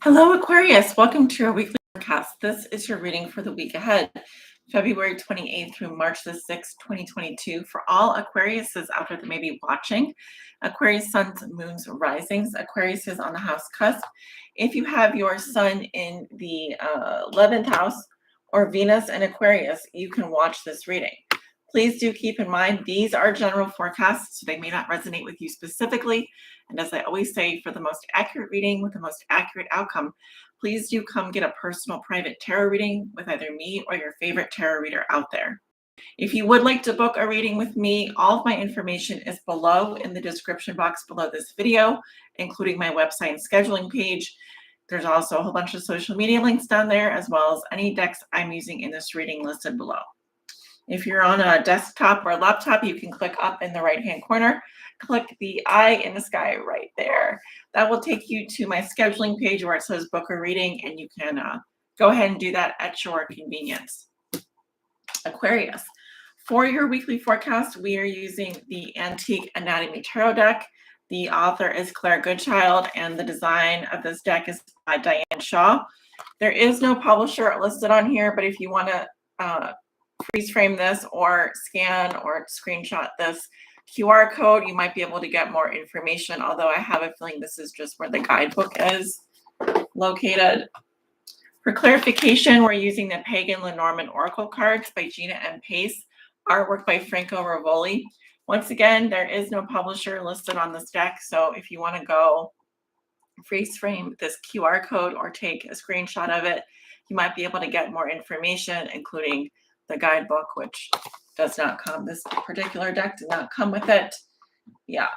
Hello, Aquarius. Welcome to your weekly forecast. This is your reading for the week ahead, February 28th through March the 6th, 2022. For all Aquariuses out there that may be watching, Aquarius suns, moons, risings. Aquarius is on the house cusp. If you have your sun in the 11th house or Venus in Aquarius, you can watch this reading. Please do keep in mind, these are general forecasts, so they may not resonate with you specifically. And as I always say, for the most accurate reading with the most accurate outcome, please do come get a personal private tarot reading with either me or your favorite tarot reader out there. If you would like to book a reading with me, all of my information is below in the description box below this video, including my website and scheduling page. There's also a whole bunch of social media links down there, as well as any decks I'm using in this reading listed below. If you're on a desktop or a laptop, you can click up in the right-hand corner, click the eye in the sky right there. That will take you to my scheduling page where it says book a reading, and you can go ahead and do that at your convenience. Aquarius, for your weekly forecast, we are using the Antique Anatomy Tarot deck. The author is Claire Goodchild, and the design of this deck is by Diane Shaw. There is no publisher listed on here, but if you want to freeze frame this or scan or screenshot this QR code, you might be able to get more information, although I have a feeling this is just where the guidebook is located. For clarification, we're using the Pagan Lenormand Oracle cards by Gina M. Pace, artwork by Franco Rivoli. Once again, there is no publisher listed on this deck, so if you want to go freeze frame this QR code or take a screenshot of it, you might be able to get more information, including the guidebook, which does not come. This particular deck did not come with it. Yeah.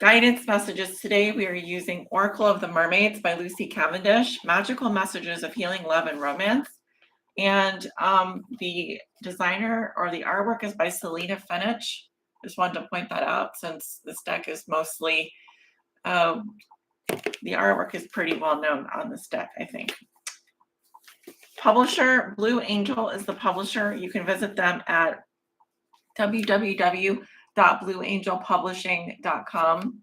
Guidance messages today. We are using Oracle of the Mermaids by Lucy Cavendish, magical messages of healing, love, and romance. And the designer or the artwork is by Selena Fenich. Just wanted to point that out since this deck is mostly, the artwork is pretty well known on this deck, I think. Publisher, Blue Angel is the publisher. You can visit them at www.blueangelpublishing.com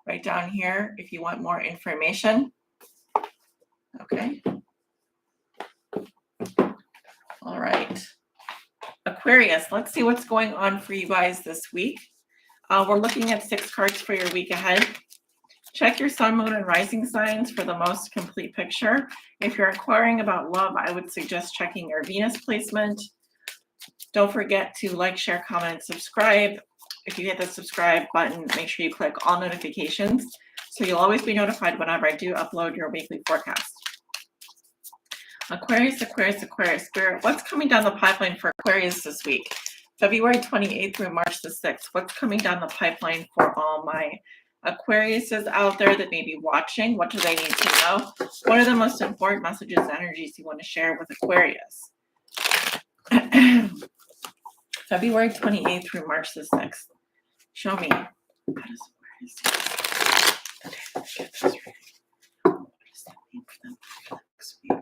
right down here if you want more information. Okay. All right. Aquarius, let's see what's going on for you guys this week. We're looking at 6 cards for your week ahead. Check your sun, moon, and rising signs for the most complete picture. If you're inquiring about love, I would suggest checking your Venus placement. Don't forget to like, share, comment, and subscribe. If you hit the subscribe button, make sure you click all notifications so you'll always be notified whenever I do upload your weekly forecast. Aquarius, Aquarius, Aquarius, Spirit, what's coming down the pipeline for Aquarius this week? February 28th through March the 6th. What's coming down the pipeline for all my Aquariuses out there that may be watching? What do they need to know? What are the most important messages, energies you want to share with Aquarius? February 28th through March the 6th. Show me. How does Aquarius do this? Okay, let's get this ready. What does that mean for them next week?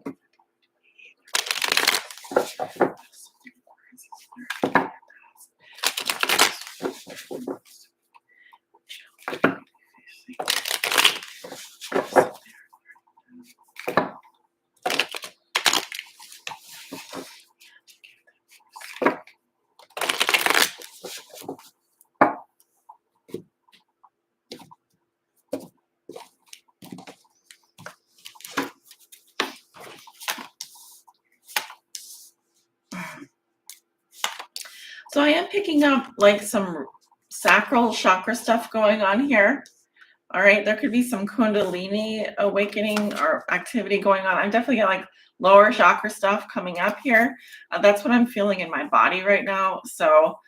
So I am picking up like some sacral chakra stuff going on here. All right, there could be some Kundalini awakening or activity going on. I'm definitely got like lower chakra stuff coming up here. That's what I'm feeling in my body right now. So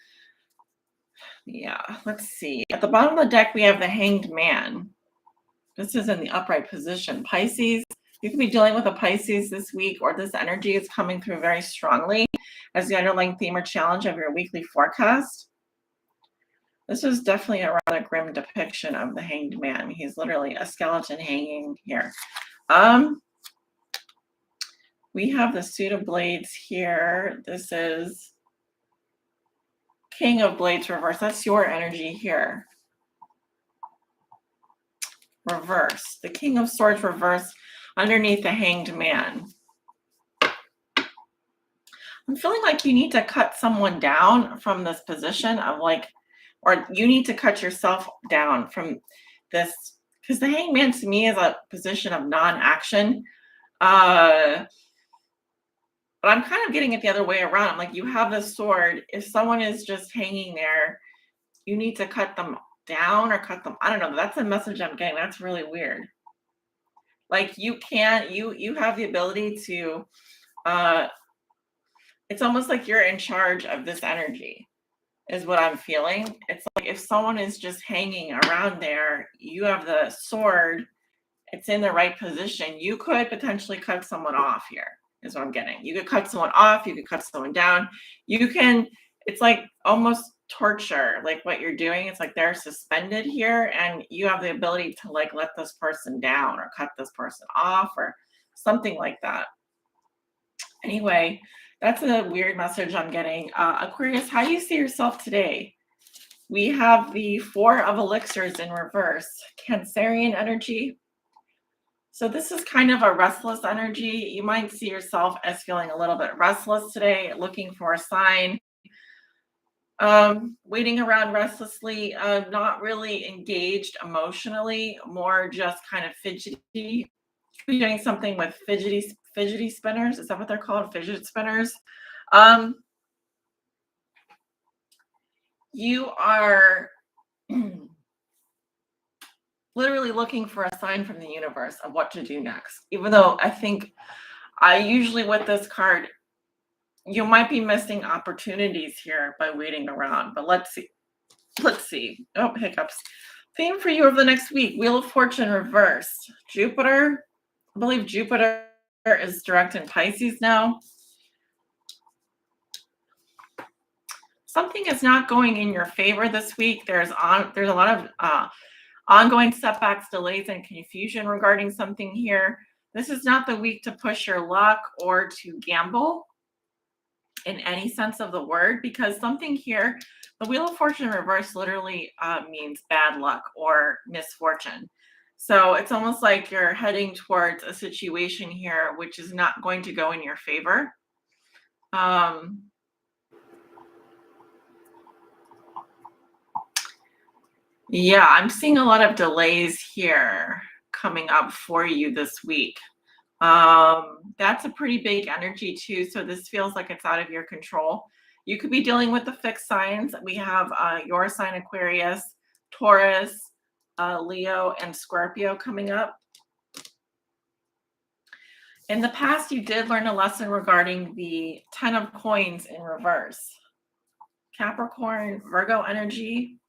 yeah, let's see. At the bottom of the deck, we have the Hanged Man. This is in the upright position. Pisces, you could be dealing with a Pisces this week, or this energy is coming through very strongly as the underlying theme or challenge of your weekly forecast. This is definitely a rather grim depiction of the Hanged Man. He's literally a skeleton hanging here. We have the Suit of Blades here. This is King of Blades reverse. That's your energy here. reverse. The King of Swords reverse underneath the Hanged Man. I'm feeling like you need to cut someone down from this position of like, or you need to cut yourself down from this, because the Hanged Man to me is a position of non-action. But I'm kind of getting it the other way around. I'm like, you have this sword. If someone is just hanging there, you need to cut them down or cut them. I don't know. That's a message I'm getting. That's really weird. Like you can't, you have the ability to, it's almost like you're in charge of this energy is what I'm feeling. It's like if someone is just hanging around there, you have the sword, it's in the right position. You could potentially cut someone off here, is what I'm getting. You could cut someone off, you could cut someone down. You can, it's like almost torture, like what you're doing. It's like they're suspended here and you have the ability to like let this person down or cut this person off or something like that. Anyway, that's a weird message I'm getting. Aquarius, how do you see yourself today? We have the Four of Elixirs in reverse, Cancerian energy. So this is kind of a restless energy. You might see yourself as feeling a little bit restless today, looking for a sign, waiting around restlessly, not really engaged emotionally, more just kind of fidgety. Be doing something with fidgety spinners. Is that what they're called? Fidget spinners. You are literally looking for a sign from the universe of what to do next. Even though I think I usually with this card, you might be missing opportunities here by waiting around. But let's see. Let's see. Oh, hiccups. Theme for you over the next week. Wheel of Fortune reversed. Jupiter. I believe Jupiter is direct in Pisces now. Something is not going in your favor this week. There's a lot of ongoing setbacks, delays, and confusion regarding something here. This is not the week to push your luck or to gamble in any sense of the word, because something here, the Wheel of Fortune reverse literally means bad luck or misfortune. So it's almost like you're heading towards a situation here which is not going to go in your favor. Yeah, I'm seeing a lot of delays here coming up for you this week. That's a pretty big energy too. So this feels like it's out of your control. You could be dealing with the fixed signs. We have your sign Aquarius, Taurus, Leo, and Scorpio coming up. In the past, you did learn a lesson regarding the 10 of coins in reverse. Capricorn, Virgo energy.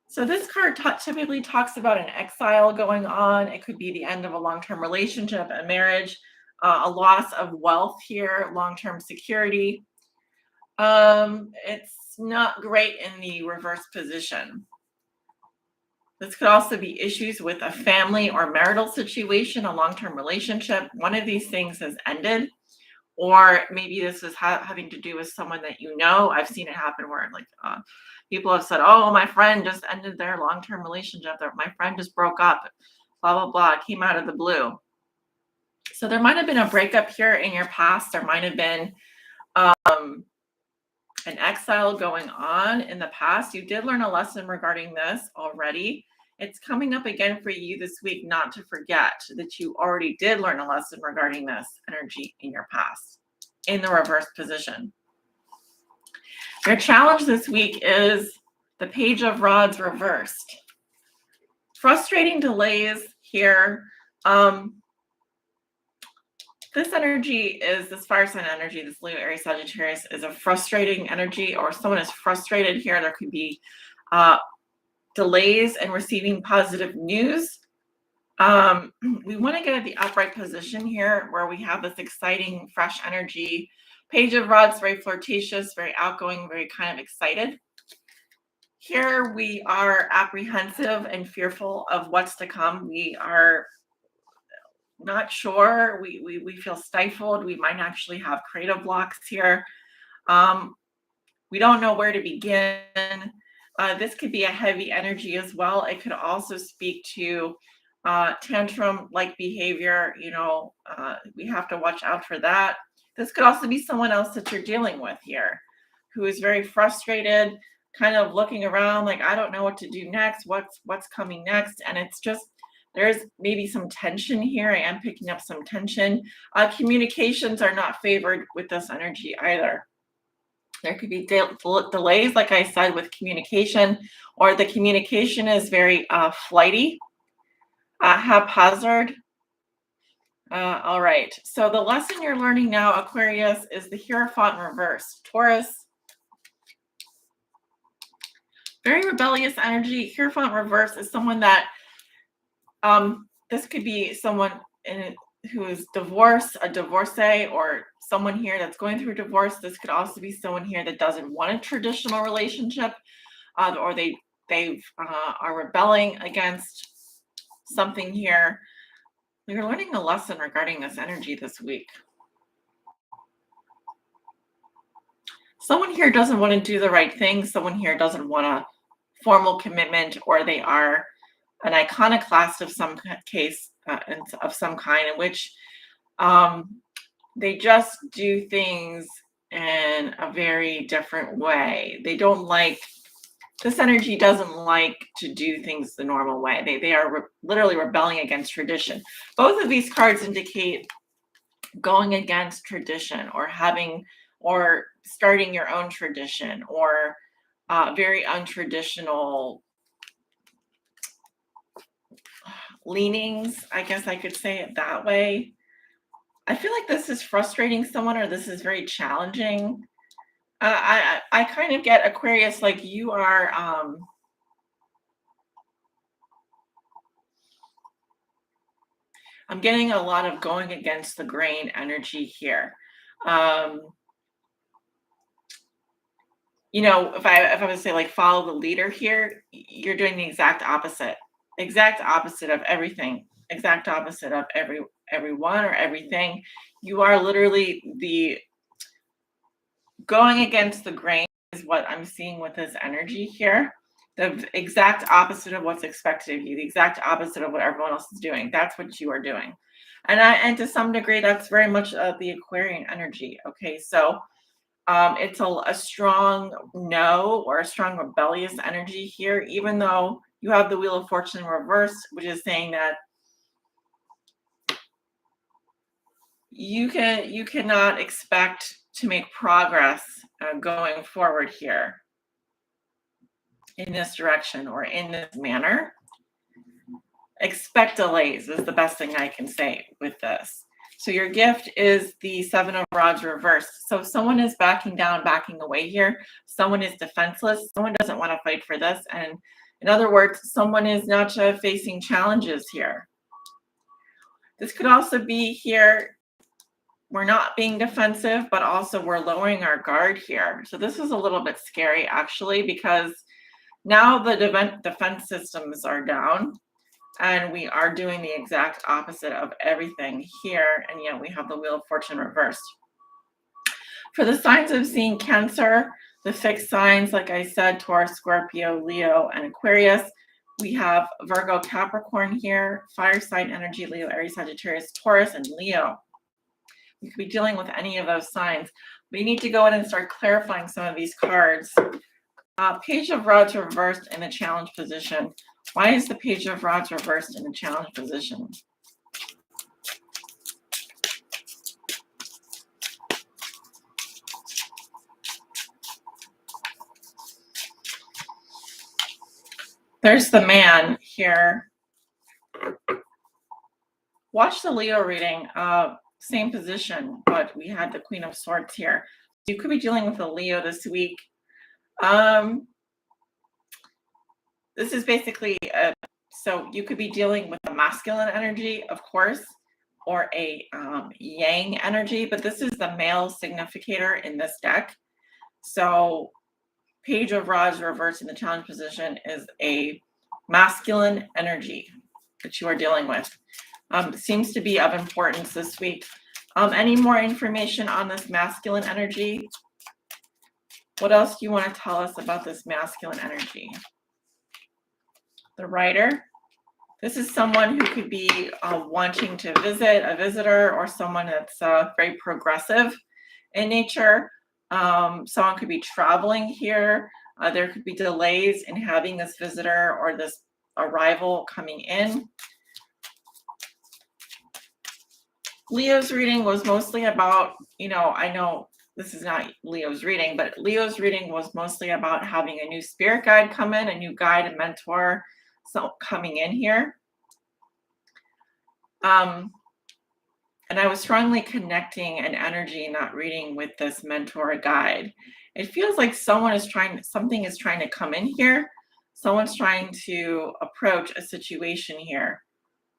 So this card typically talks about an exile going on. It could be the end of a long-term relationship, a marriage, a loss of wealth here, long-term security. It's not great in the reverse position. This could also be issues with a family or marital situation, a long-term relationship. One of these things has ended, or maybe this is having to do with someone that you know. I've seen it happen where like people have said, oh, my friend just ended their long-term relationship. My friend just broke up, blah, blah, blah. It came out of the blue. So there might have been a breakup here in your past. There might have been an exile going on in the past. You did learn a lesson regarding this already. It's coming up again for you this week, not to forget that you already did learn a lesson regarding this energy in your past in the reverse position. Your challenge this week is the Page of Rods reversed. Frustrating delays here. This energy is, this fire sign energy, this Leo, Aries, Sagittarius is a frustrating energy, or someone is frustrated here. There could be delays in receiving positive news. We want to get at the upright position here where we have this exciting, fresh energy. Page of Rods, very flirtatious, very outgoing, very kind of excited. Here we are apprehensive and fearful of what's to come. We are not sure. We feel stifled. We might actually have creative blocks here. We don't know where to begin. This could be a heavy energy as well. It could also speak to tantrum-like behavior. We have to watch out for that. This could also be someone else that you're dealing with here who is very frustrated, kind of looking around like, I don't know what to do next. What's coming next? And it's just, there's maybe some tension here. I am picking up some tension. Communications are not favored with this energy either. There could be delays, like I said, with communication, or the communication is very flighty, haphazard. All right, so the lesson you're learning now, Aquarius, is the Hierophant reverse. Taurus, very rebellious energy. Hierophant reverse is someone that, this could be someone who is divorced, a divorcee, or someone here that's going through a divorce. This could also be someone here that doesn't want a traditional relationship, or they are rebelling against something here. You're learning a lesson regarding this energy this week. Someone here doesn't want to do the right thing. Someone here doesn't want a formal commitment, or they are an iconoclast of some case, of some kind, in which they just do things in a very different way. They don't like, this energy doesn't like to do things the normal way. They are literally rebelling against tradition. Both of these cards indicate going against tradition, or starting your own tradition, or very untraditional leanings. I guess I could say it that way. I feel like this is frustrating someone, or this is very challenging. I kind of get, Aquarius, like you are, I'm getting a lot of going against the grain energy here. If I would say, like, follow the leader here, you're doing the exact opposite of everything, exact opposite of everyone or everything. You are literally the going against the grain is what I'm seeing with this energy here. The exact opposite of what's expected of you, the exact opposite of what everyone else is doing. That's what you are doing. And to some degree, that's very much the Aquarian energy. Okay, so it's a strong no, or a strong rebellious energy here, even though you have the Wheel of Fortune in reverse, which is saying that you cannot expect to make progress going forward here in this direction or in this manner. Expect delays is the best thing I can say with this. So your gift is the Seven of Rods reversed. So someone is backing down, backing away here. Someone is defenseless. Someone doesn't want to fight for this. And in other words, someone is not facing challenges here. This could also be here, we're not being defensive, but also we're lowering our guard here. So this is a little bit scary, actually, because now the defense systems are down, and we are doing the exact opposite of everything here, and yet we have the Wheel of Fortune reversed. For the signs of seeing Cancer, the fixed signs, like I said, Taurus, Scorpio, Leo, and Aquarius, we have Virgo, Capricorn here, fire sign energy, Leo, Aries, Sagittarius, Taurus, and Leo. You could be dealing with any of those signs. We need to go in and start clarifying some of these cards. Page of Rods reversed in the challenge position. Why is the Page of Rods reversed in the challenge position? There's the Man here. Watch the Leo reading. Same position, but we had the Queen of Swords here. You could be dealing with a Leo this week. This is basically, so you could be dealing with a masculine energy, of course, or a yang energy, but this is the male significator in this deck. So Page of Rods reversed in the challenge position is a masculine energy that you are dealing with. Seems to be of importance this week. Any more information on this masculine energy? What else do you want to tell us about this masculine energy? The writer. This is someone who could be wanting to visit, a visitor, or someone that's very progressive in nature. Someone could be traveling here. There could be delays in having this visitor or this arrival coming in. Leo's reading was mostly about, I know this is not Leo's reading, but Leo's reading was mostly about having a new spirit guide come in, a new guide and mentor coming in here. And I was strongly connecting an energy in that reading with this mentor guide. It feels like something is trying to come in here. Someone's trying to approach a situation here.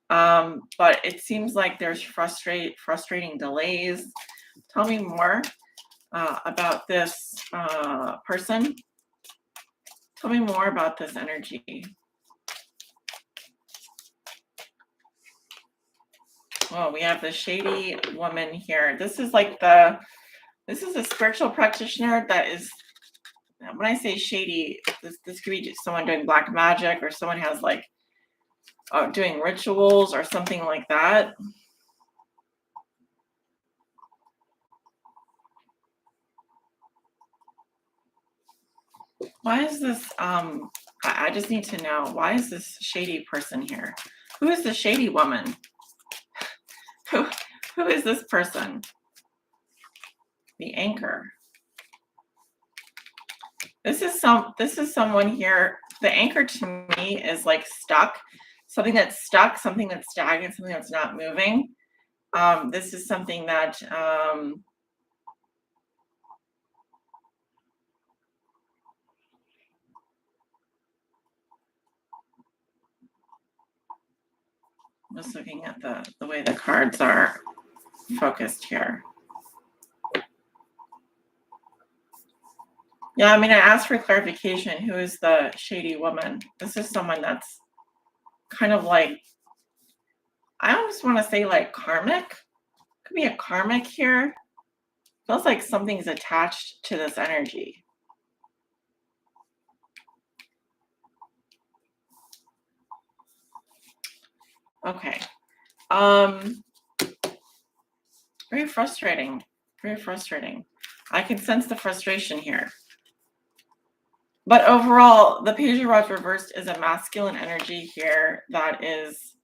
But it seems like there's frustrating delays. Tell me more about this person. Tell me more about this energy. Oh, we have the shady woman here. This is a spiritual practitioner that is, when I say shady, this could be just someone doing black magic, or someone has like doing rituals or something like that. Why is this, I just need to know, why is this shady person here? Who is the shady woman? Who is this person? The Anchor. This is someone here. The Anchor to me is like stuck. Something that's stuck, something that's stagnant, something that's not moving. This is something that I'm just looking at the way the cards are focused here. Yeah, I mean, I asked for clarification. Who is the shady woman? This is someone that's kind of like, I almost want to say like karmic. Could be a karmic here. Feels like something's attached to this energy. Okay. Very frustrating. Very frustrating. I can sense the frustration here. But overall, the Page of Rods reversed is a masculine energy here that is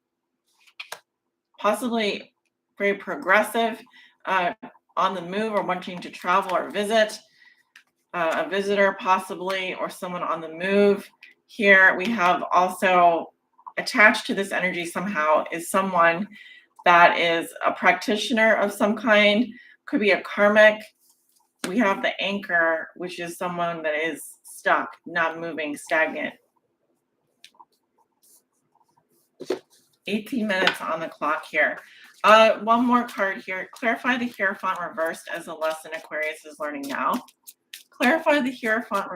possibly very progressive, on the move, or wanting to travel or visit, a visitor possibly, or someone on the move. Here we have also attached to this energy somehow is someone that is a practitioner of some kind, could be a karmic. We have the Anchor, which is someone that is stuck, not moving, stagnant. 18 minutes on the clock here. One more card here. Clarify the Hierophant reversed as a lesson Aquarius is learning now. Clarify the Hierophant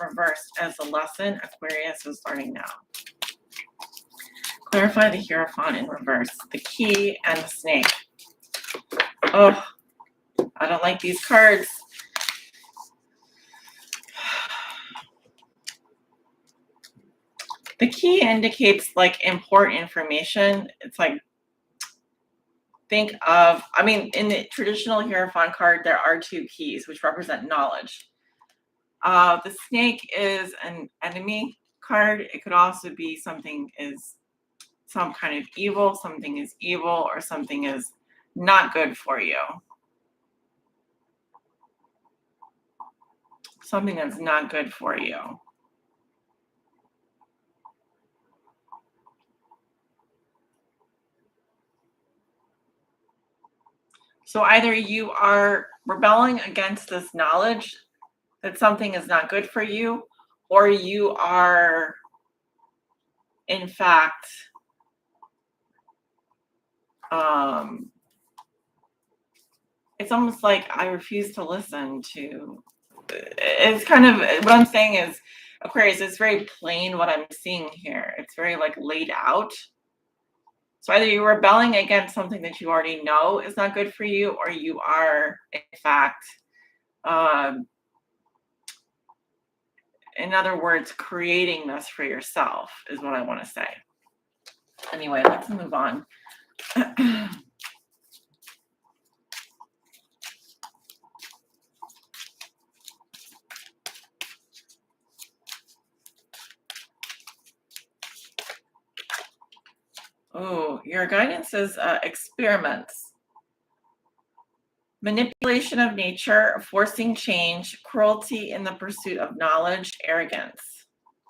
reversed as a lesson Aquarius is learning now. Clarify the Hierophant in reverse. The Key and the Snake. Oh, I don't like these cards. The Key indicates like important information. It's like, think of, I mean, in the traditional Hierophant card, there are two keys which represent knowledge. The Snake is an enemy card. It could also be something is some kind of evil, something is evil, or something is not good for you. Something that's not good for you. So either you are rebelling against this knowledge that something is not good for you, or you are, in fact, it's almost like I refuse to listen to. It's kind of what I'm saying is, Aquarius, it's very plain what I'm seeing here. It's very like laid out. So either you're rebelling against something that you already know is not good for you, or you are, in fact, in other words, creating this for yourself is what I want to say. Anyway, let's move on. Oh, your guidance is experiments. Manipulation of nature, forcing change, cruelty in the pursuit of knowledge, arrogance.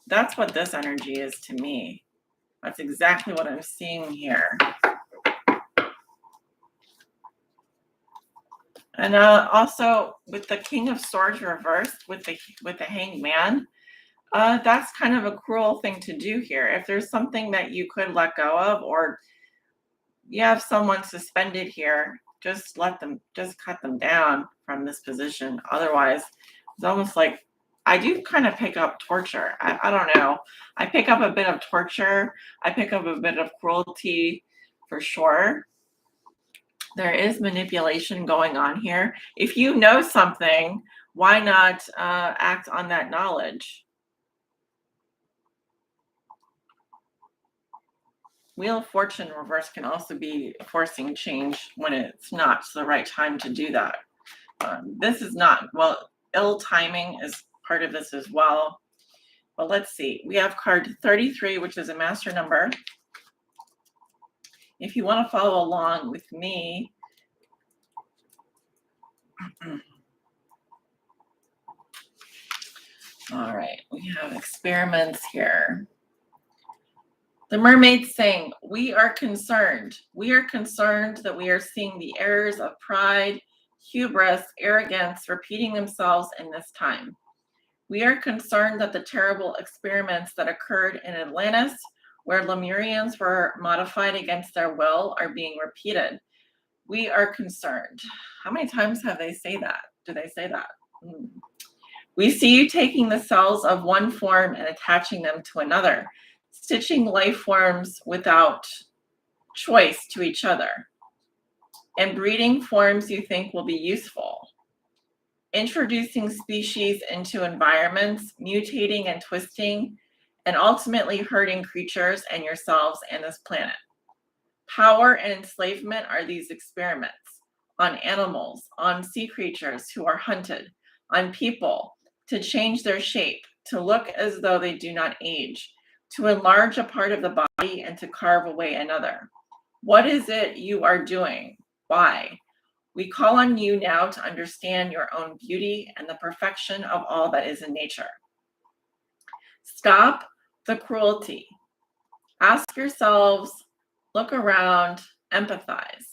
That's what this energy is to me. That's exactly what I'm seeing here. And also with the King of Swords reversed with the Hanged Man, that's kind of a cruel thing to do here. If there's something that you could let go of, or you have someone suspended here, just cut them down from this position. Otherwise, it's almost like I do kind of pick up torture. I don't know. I pick up a bit of torture. I pick up a bit of cruelty for sure. There is manipulation going on here. If you know something, why not act on that knowledge? Wheel of Fortune reverse can also be forcing change when it's not the right time to do that. This is not, well, ill timing is part of this as well. But let's see. We have card 33, which is a master number. If you want to follow along with me, all right, we have experiments here. The mermaids saying, we are concerned. We are concerned that we are seeing the errors of pride, hubris, arrogance repeating themselves in this time. We are concerned that the terrible experiments that occurred in Atlantis, where Lemurians were modified against their will, are being repeated. We are concerned. How many times have they say that? Do they say that? We see you taking the cells of one form and attaching them to another, stitching life forms without choice to each other, and breeding forms you think will be useful, introducing species into environments, mutating and twisting, and ultimately hurting creatures and yourselves and this planet. Power and enslavement are these experiments on animals, on sea creatures who are hunted, on people to change their shape, to look as though they do not age, to enlarge a part of the body and to carve away another. What is it you are doing? Why? We call on you now to understand your own beauty and the perfection of all that is in nature. Stop the cruelty. Ask yourselves, look around, empathize.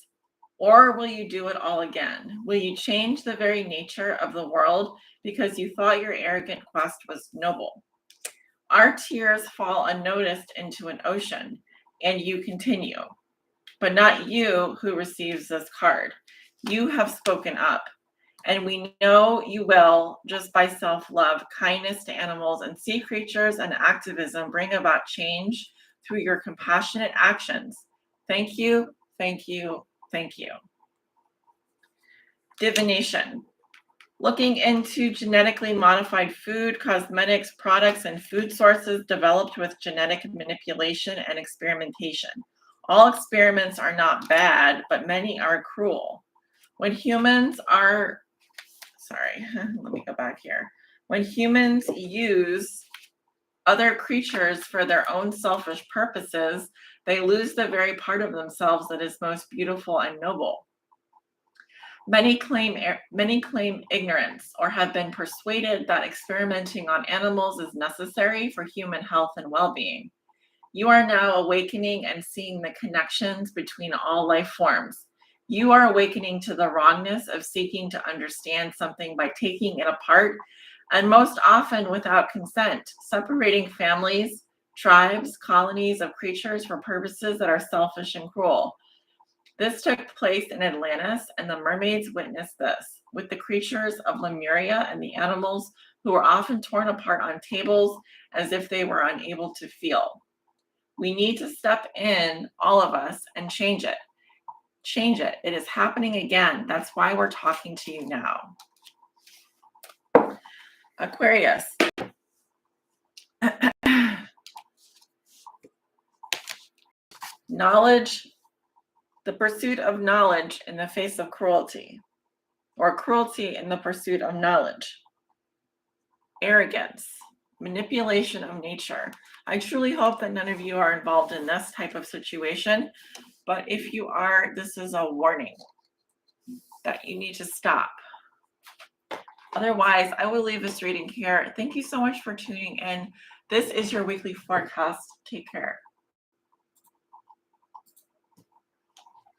Or will you do it all again? Will you change the very nature of the world because you thought your arrogant quest was noble? Our tears fall unnoticed into an ocean, and you continue. But not you who receives this card. You have spoken up, and we know you will, just by self-love, kindness to animals and sea creatures, and activism, bring about change through your compassionate actions. Thank you, thank you, thank you. Divination. Looking into genetically modified food, cosmetics, products, and food sources developed with genetic manipulation and experimentation. All experiments are not bad, but many are cruel. When humans are, let me go back here. When humans use other creatures for their own selfish purposes, they lose the very part of themselves that is most beautiful and noble. Many claim ignorance or have been persuaded that experimenting on animals is necessary for human health and well-being. You are now awakening and seeing the connections between all life forms. You are awakening to the wrongness of seeking to understand something by taking it apart, and most often without consent, separating families, tribes, colonies of creatures for purposes that are selfish and cruel. This took place in Atlantis, and the mermaids witnessed this, with the creatures of Lemuria and the animals who were often torn apart on tables as if they were unable to feel. We need to step in, all of us, and change it. Change it. It is happening again. That's why we're talking to you now. Aquarius. Knowledge, the pursuit of knowledge in the face of cruelty, or cruelty in the pursuit of knowledge. Arrogance, manipulation of nature. I truly hope that none of you are involved in this type of situation, but if you are, this is a warning that you need to stop. Otherwise, I will leave this reading here. Thank you so much for tuning in. This is your weekly forecast. Take care.